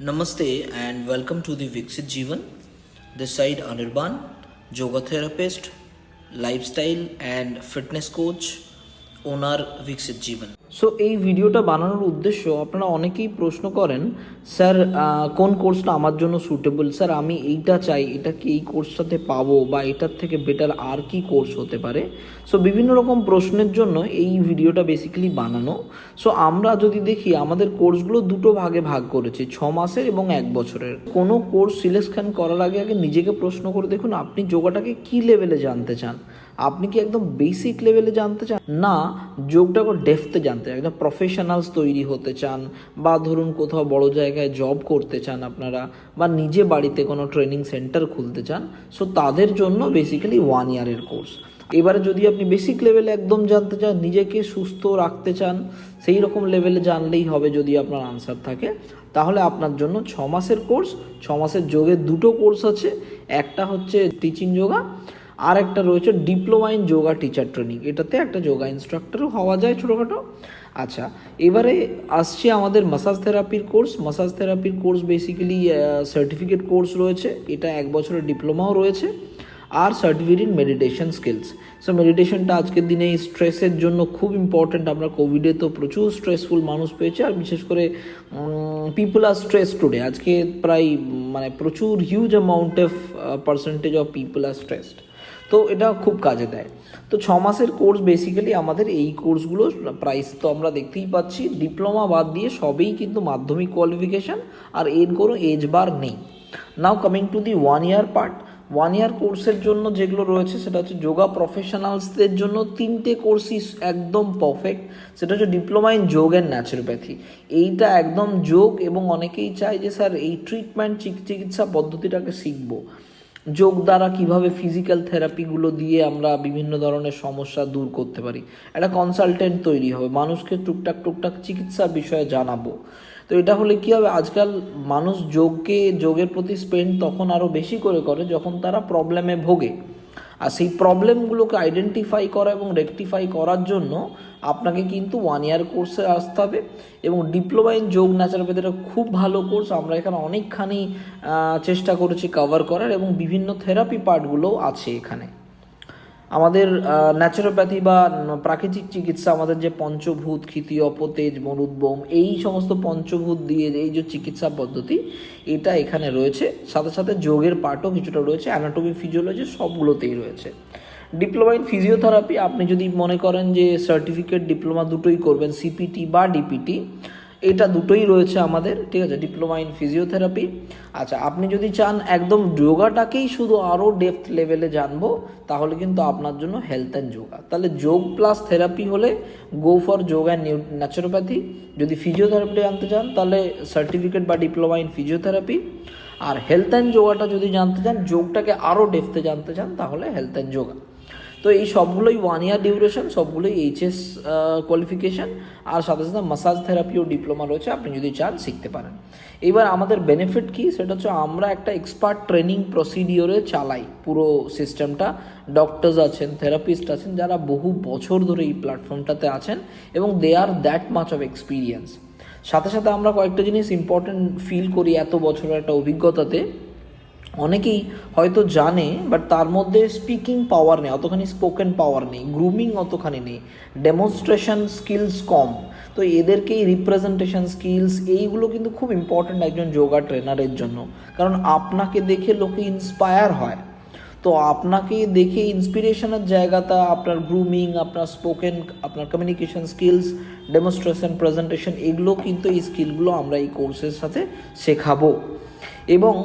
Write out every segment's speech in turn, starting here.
Namaste and welcome to the Viksit Jeevan. This side Anirban, yoga therapist, lifestyle and fitness coach, owner Viksit Jeevan. So এই ভিডিওটা বানানোর উদ্দেশ্য, আপনারা অনেকেই প্রশ্ন করেন, স্যার কোন কোর্সটা আমার জন্য সুটেবল, স্যার আমি এইটা চাই, এটা কি এই কোর্সটাতে পাবো, বা এটার থেকে বেটার আর কি কোর্স হতে পারে। সো বিভিন্ন রকম প্রশ্নের জন্য এই ভিডিওটা বেসিক্যালি বানানো। সো আমরা যদি দেখি, আমাদের কোর্সগুলো দুটো ভাগে ভাগ করেছি, 6 মাসের এবং 1 বছরের। কোনো কোর্স সিলেকশন করার আগে নিজেকে প্রশ্ন করে দেখুন, আপনি যোগাটাকে কি লেভেলে জানতে চান। আপনি কি একদম বেসিক লেভেলে জানতে চান, না যোগটাকে ডেপথে জানতে চান, একদম প্রফেশনালস তৈরি হতে চান, বা ধরুন কোথাও বড় জায়গায় জব করতে চান আপনারা, বা নিজে বাড়িতে কোনো ট্রেনিং সেন্টার খুলতে চান। সো তাদের জন্য বেসিক্যালি 1 ইয়ারের কোর্স। এবারে যদি আপনি বেসিক লেভেলে একদম জানতে চান, নিজেকে সুস্থ রাখতে চান, সেই রকম লেভেলে জানলেই হবে যদি আপনার আনসার থাকে, তাহলে আপনার জন্য 6 মাসের কোর্স। 6 মাসের যোগের দুটো কোর্স আছে, একটা হচ্ছে টিচিং যোগা, আর একটা রয়েছে diploma in yoga teacher training. এটাতে একটা যোগা ইনস্ট্রাক্টরও হওয়া যায় ছোটোখাটো। আচ্ছা, এবারে আসছে আমাদের মাসাজ থেরাপির কোর্স। মাসাজ থেরাপির কোর্স বেসিক্যালি সার্টিফিকেট কোর্স রয়েছে, এটা 1 বছরের ডিপ্লোমাও রয়েছে, আর certificate in meditation skills. So মেডিটেশনটা আজকের দিনে স্ট্রেসের জন্য খুব ইম্পর্ট্যান্ট। আমরা কোভিডে তো প্রচুর স্ট্রেসফুল মানুষ পেয়েছে, আর বিশেষ করে পিপল আর স্ট্রেস টুডে। আজকে প্রায় প্রচুর huge amount of percentage of people are stressed. তো এটা খুব কাজে দেয়। তো 6 মাসের কোর্স বেসিক্যালি আমাদের এই কোর্সগুলো প্রাইস তো আমরা দেখতেই পাচ্ছি, ডিপ্লোমা বাদ দিয়ে সবেই কিন্তু মাধ্যমিক কোয়ালিফিকেশান, আর এর কোনো এজ বার নেই। নাও coming to the 1 year part. 1 ইয়ার কোর্সের জন্য যেগুলো রয়েছে সেটা হচ্ছে যোগা প্রফেশনালসদের জন্য 3টে কোর্সই একদম পারফেক্ট। সেটা হচ্ছে ডিপ্লোমা ইন যোগ অ্যান্ড ন্যাচুরোপ্যাথি। এইটা একদম যোগ, এবং অনেকেই চায় যে স্যার এই ট্রিটমেন্ট চিকিৎসা পদ্ধতিটাকে শিখবো, যোগ দ্বারা কিভাবে ফিজিক্যাল থেরাপিগুলো দিয়ে আমরা বিভিন্ন ধরনের সমস্যা দূর করতে পারি। একটা কনসালটেন্ট তৈরি হবে, মানুষকে টুকটাক চিকিৎসার বিষয়ে জানাবো। তো এটা হলে কী হবে, আজকাল মানুষ যোগের প্রতি স্পেন্ড তখন আরও বেশি করে যখন তারা প্রবলেমে ভোগে। আর সেই প্রবলেমগুলোকে আইডেন্টিফাই করা এবং রেকটিফাই করার জন্য আপনাকে কিন্তু 1 ইয়ার কোর্সে আসতে হবে। এবং ডিপ্লোমা ইন যোগ ন্যাচারোপ্যাথি এটা খুব ভালো কোর্স। আমরা এখানে অনেকখানি চেষ্টা করেছি কভার করার, এবং বিভিন্ন থেরাপি পার্টগুলোও আছে এখানে। আমাদের ন্যাচারোপ্যাথি বা প্রাকৃতিক চিকিৎসা, আমাদের যে পঞ্চভূত, ক্ষিতি, অপতেজ, মরুদ্গম, এই সমস্ত পঞ্চভূত দিয়ে এই যে চিকিৎসা পদ্ধতি, এটা এখানে রয়েছে। সাথে সাথে যোগের পার্টও কিছুটা রয়েছে, অ্যানাটমি, ফিজিওলজি সবগুলোতেই রয়েছে। ডিপ্লোমা ইন ফিজিওথেরাপি, আপনি যদি মনে করেন যে সার্টিফিকেট ডিপ্লোমা দুটোই করবেন, সিপিটি বা ডিপিটি, এটা দুটোই রয়েছে আমাদের, ঠিক আছে, ডিপ্লোমা ইন ফিজিওথেরাপি। আচ্ছা, আপনি যদি চান একদম যোগাটাকেই শুধু আরও ডেপথ লেভেলে জানবো, তাহলে কিন্তু আপনার জন্য হেলথ অ্যান্ড যোগা। তাহলে যোগ প্লাস থেরাপি হলে গো ফর যোগ অ্যান্ড ন্যাচুরোপ্যাথি। যদি ফিজিওথেরাপি জানতে চান তাহলে সার্টিফিকেট বা ডিপ্লোমা ইন ফিজিওথেরাপি। আর হেলথ অ্যান্ড যোগাটা যদি জানতে চান, যোগটাকে আরও ডেপথে জানতে চান, তাহলে হেলথ অ্যান্ড যোগা। তো এই সবগুলোই 1 ইয়ার ডিউরেশন, সবগুলোই এইচএস কোয়ালিফিকেশান, আর সাথে সাথে মাসাজ থেরাপিও ডিপ্লোমা রয়েছে, আপনি যদি চান শিখতে পারেন। এবার আমাদের বেনিফিট কি, সেটা হচ্ছে আমরা একটা এক্সপার্ট ট্রেনিং প্রসিডিওরে চালাই পুরো সিস্টেমটা। ডক্টরস আছেন, থেরাপিস্ট আছেন, যারা বহু বছর ধরে এই প্ল্যাটফর্মটাতে আছেন, এবং দে আর দ্যাট মাচ অফ এক্সপিরিয়েন্স। সাথে সাথে আমরা কয়েকটা জিনিস ইম্পর্টেন্ট ফিল করি এত বছরের একটা অভিজ্ঞতাতে। অনেকেই হয়তো জানে, বাট তার মধ্যে স্পিকিং পাওয়ার নেই, অতখানি স্পোকেন পাওয়ার নেই, গ্রুমিং অতখানি নেই, ডেমনস্ট্রেশন স্কিলস কম। তো এদেরকে এই রিপ্রেজেন্টেশন স্কিলস, এইগুলো কিন্তু খুব ইম্পর্ট্যান্ট একজন যোগা ট্রেনারের জন্য। কারণ আপনাকে দেখে লোকে ইন্সপায়ার হয়। তো আপনাকে দেখে ইন্সপিরেশনের জায়গাটা আপনার গ্রুমিং, আপনার স্পোকেন, আপনার কমিউনিকেশন স্কিলস, ডেমনস্ট্রেশন, প্রেজেন্টেশন, এগুলো কিন্তু এই স্কিলগুলো আমরা এই কোর্সের সাথে শেখাবো। এবং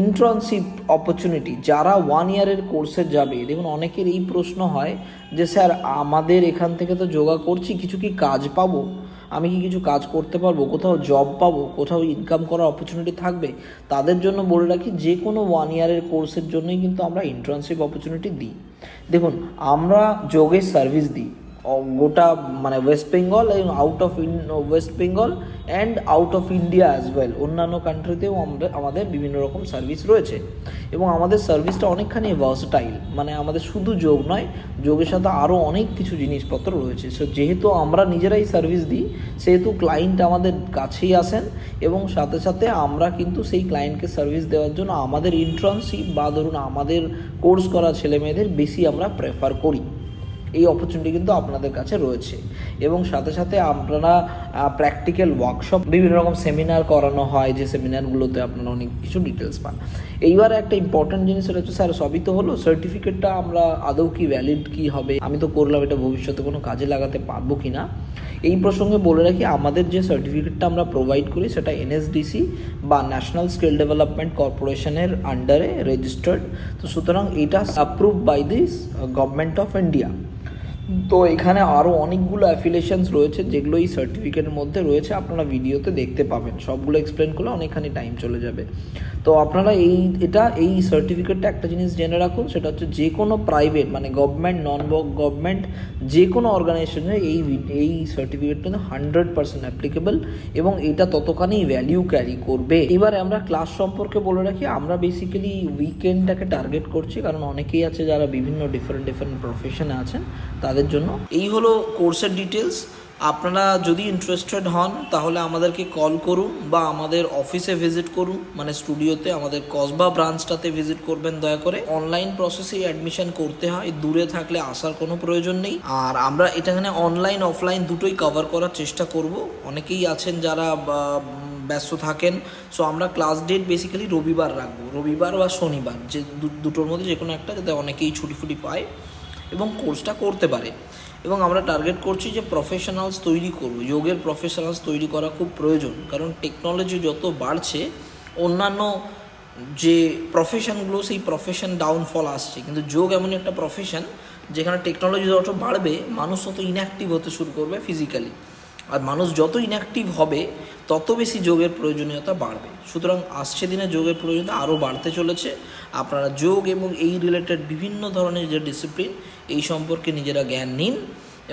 ইন্টার্নশিপ অপরচুনিটি, যারা 1 ইয়ারের কোর্সে যাবে, দেখুন অনেকের এই প্রশ্ন হয় যে স্যার আমাদের এখান থেকে তো যোগা করছি, কিছু কি কাজ পাবো, আমি কি কিছু কাজ করতে পারবো, কোথাও জব পাবো, কোথাও ইনকাম করার অপরচুনিটি থাকবে? তাদের জন্য বলে রাখি, যে কোনো 1 ইয়ারের কোর্সের জন্যই কিন্তু আমরা ইন্টার্নশিপ অপরচুনিটি দিই। দেখুন, আমরা যোগের সার্ভিস দিই, গোটা মানে ওয়েস্ট বেঙ্গল এবং out of West Bengal and out of India as well, অন্যান্য কান্ট্রিতেও আমাদের বিভিন্ন রকম সার্ভিস রয়েছে এবং আমাদের সার্ভিসটা অনেকখানি ভার্সেটাইল, মানে আমাদের শুধু যোগ নয়, যোগের সাথে আরও অনেক কিছু জিনিসপত্র রয়েছে। সো যেহেতু আমরা নিজেরাই সার্ভিস দিই, সেহেতু ক্লায়েন্ট আমাদের কাছেই আসেন এবং সাথে সাথে আমরা কিন্তু সেই ক্লায়েন্টকে সার্ভিস দেওয়ার জন্য আমাদের ইন্টার্নশিপ বা ধরুন আমাদের কোর্স করা ছেলেমেয়েদের বেশি আমরা প্রেফার করি। এই অপরচুনিটি কিন্তু আপনাদের কাছে রয়েছে এবং সাথে সাথে আপনারা প্র্যাকটিক্যাল ওয়ার্কশপ, বিভিন্ন রকম সেমিনার করানো হয়, যে সেমিনারগুলোতে আপনারা অনেক কিছু ডিটেলস পান। এইবার একটা ইম্পর্ট্যান্ট জিনিস সেটা হচ্ছে, স্যার সবই তো হলো, সার্টিফিকেটটা আমরা আদৌ কি ভ্যালিড কি হবে, আমি তো করলাম, এটা ভবিষ্যতে কোনো কাজে লাগাতে পারবো কি না। এই প্রসঙ্গে বলে রাখি, আমাদের যে সার্টিফিকেটটা আমরা প্রোভাইড করি সেটা এনএসডিসি বা ন্যাশনাল স্কিল ডেভেলপমেন্ট কর্পোরেশনের আন্ডারে রেজিস্টার্ড। তো সুতরাং এটা approve by this government of India. তো এখানে আরও অনেকগুলো অ্যাফিলিয়েশনস রয়েছে যেগুলো এই সার্টিফিকেটের মধ্যে রয়েছে, আপনারা ভিডিওতে দেখতে পাবেন। সবগুলো এক্সপ্লেন করলে অনেকখানি টাইম চলে যাবে। তো আপনারা এই সার্টিফিকেটটা একটা জিনিস জেনে রাখুন, সেটা হচ্ছে যে কোনো প্রাইভেট মানে গভর্নমেন্ট, নন গভর্নমেন্ট যে কোনো অর্গানাইজেশনে এই সার্টিফিকেট কিন্তু 100% অ্যাপ্লিকেবল এবং এটা ততখানি ভ্যালিউ ক্যারি করবে। এবারে আমরা ক্লাস সম্পর্কে বলে রাখি, আমরা বেসিক্যালি উইকেন্ডটাকে টার্গেট করছি, কারণ অনেকেই আছে যারা বিভিন্ন ডিফারেন্ট প্রফেশনে আছেন, তাদের জন্য। এই হলো কোর্সের ডিটেলস। আপনারা যদি ইন্টারেস্টেড হন তাহলে আমাদেরকে কল করুন বা আমাদের অফিসে ভিজিট করুন, মানে স্টুডিওতে আমাদের কসবা ব্রাঞ্চটাতে ভিজিট করবেন দয়া করে। অনলাইন প্রসেসে অ্যাডমিশন করতে হয়, দূরে থাকলে আসার কোনো প্রয়োজন নেই। আর আমরা এখানে অনলাইন অফলাইন দুটোই কভার করার চেষ্টা করব। অনেকেই আছেন যারা ব্যস্ত থাকেন, সো আমরা ক্লাস ডেট বেসিক্যালি রবিবার রাখবো, রবিবার বা শনিবার, যে দুটোর মধ্যে যে কোনো একটা, যাতে অনেকেই ছুটি পায় এবং কোর্সটা করতে পারে। এবং আমরা টার্গেট করছি যে প্রফেশনালস তৈরি করব, যোগের প্রফেশনালস তৈরি করা খুব প্রয়োজন, কারণ টেকনোলজি যত বাড়ছে অন্যান্য যে প্রফেশনগুলো সেই প্রফেশন ডাউনফল আসছে, কিন্তু যোগ এমন একটা প্রফেশন যেখানে টেকনোলজি যত বাড়বে মানুষ তত ইনঅ্যাক্টিভ হতে শুরু করবে ফিজিক্যালি, আর মানুষ যত ইনঅ্যাক্টিভ হবে তত বেশি যোগের প্রয়োজনীয়তা বাড়বে। সুতরাং আসছে দিনে যোগের প্রয়োজনীয়তা আরও বাড়তে চলেছে। আপনারা যোগ এবং এই রিলেটেড বিভিন্ন ধরনের যে ডিসিপ্লিন এই সম্পর্কে নিজেরা জ্ঞান নিন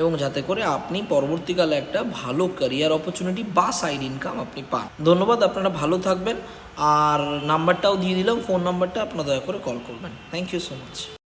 এবং যাতে করে আপনি পরবর্তীকালে একটা ভালো ক্যারিয়ার অপরচুনিটি বা সাইড ইনকাম আপনি পান। ধন্যবাদ, আপনারা ভালো থাকবেন। আর নাম্বারটাও দিয়ে দিলাম, ফোন নাম্বারটা আপনারা দয়া করে কল করবেন। Thank you so much.